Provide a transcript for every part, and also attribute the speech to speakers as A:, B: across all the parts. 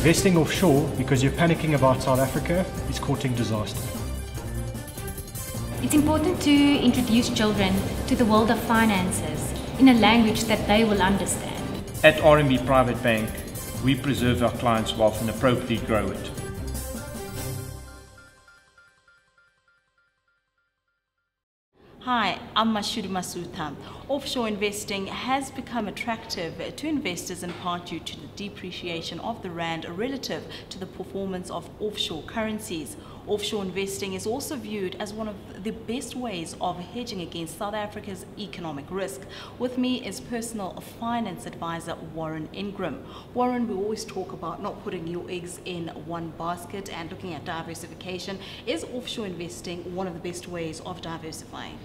A: Investing offshore because you're panicking about South Africa is courting disaster.
B: It's important to introduce children to the world of finances in a language that they will understand.
C: At RMB Private Bank, we preserve our clients' wealth and appropriately grow it.
D: Hi, I'm Mashudu Masutha. Offshore investing has become attractive to investors in part due to the depreciation of the rand relative to the performance of offshore currencies. Offshore investing is also viewed as one of the best ways of hedging against South Africa's economic risk. With me is personal finance advisor Warren Ingram. Warren, we always talk about not putting your eggs in one basket and looking at diversification. Is offshore investing one of the best ways of diversifying?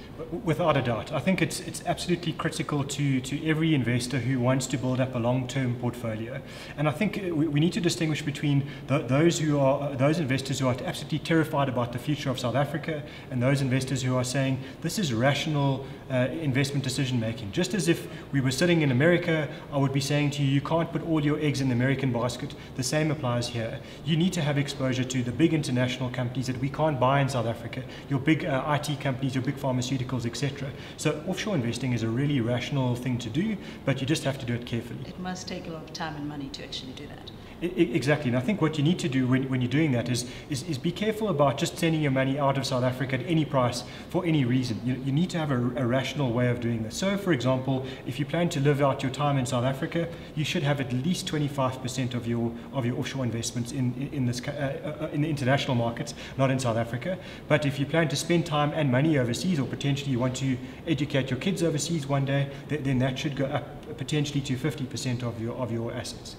A: Without a doubt. I think it's absolutely critical to every investor who wants to build up a long-term portfolio. And I think we need to distinguish between those investors who are absolutely terrified about the future of South Africa and those investors who are saying this is rational investment decision making. Just as if we were sitting in America, I would be saying to you, you can't put all your eggs in the American basket. The same applies here. You need to have exposure to the big international companies that we can't buy in South Africa, your big IT companies, your big pharmaceuticals, etc. So offshore investing is a really rational thing to do, but you just have to do it carefully.
D: It must take a lot of time and money to actually do that.
A: Exactly, and I think what you need to do when you're doing that is be careful about just sending your money out of South Africa at any price for any reason. You need to have a rational way of doing this. So, for example, if you plan to live out your time in South Africa, you should have at least 25% of your offshore investments in the international markets, not in South Africa. But if you plan to spend time and money overseas, or potentially you want to educate your kids overseas one day, then that should go up potentially to 50% of your assets.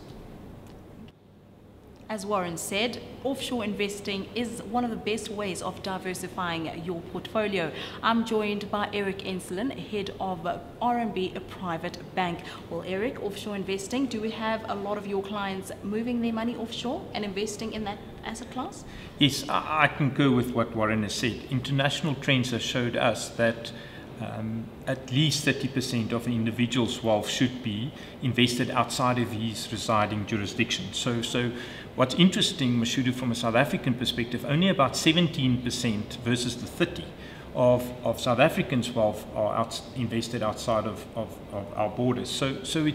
D: As Warren said, offshore investing is one of the best ways of diversifying your portfolio. I'm joined by Eric Enslin, head of RMB Private Bank. Well, Eric, offshore investing, do we have a lot of your clients moving their money offshore and investing in that asset class?
C: Yes, I concur with what Warren has said. International trends have showed us that at least 30% of an individual's wealth should be invested outside of his residing jurisdiction. So what's interesting, Mashudu, from a South African perspective, only about 17% versus the 30% of South Africans' wealth are invested outside of our borders. So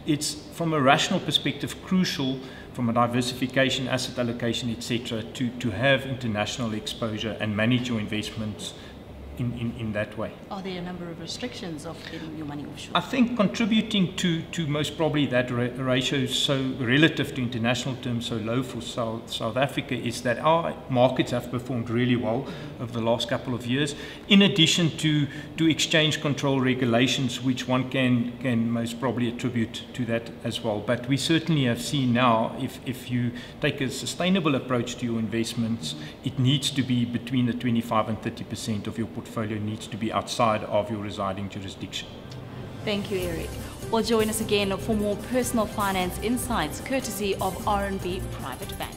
C: it's from a rational perspective crucial from a diversification, asset allocation, etc., to have international exposure and manage your investments in that way.
D: Are there a number of restrictions of getting your money offshore?
C: I think contributing to most probably that ratio is so relative to international terms so low for South Africa is that our markets have performed really well over the last couple of years, in addition to exchange control regulations, which one can most probably attribute to that as well. But we certainly have seen now, if you take a sustainable approach to your investments, it needs to be between the 25 and 30% of your portfolio needs to be outside of your residing jurisdiction.
D: Thank you, Eric. Well, join us again for more personal finance insights courtesy of RMB Private Bank.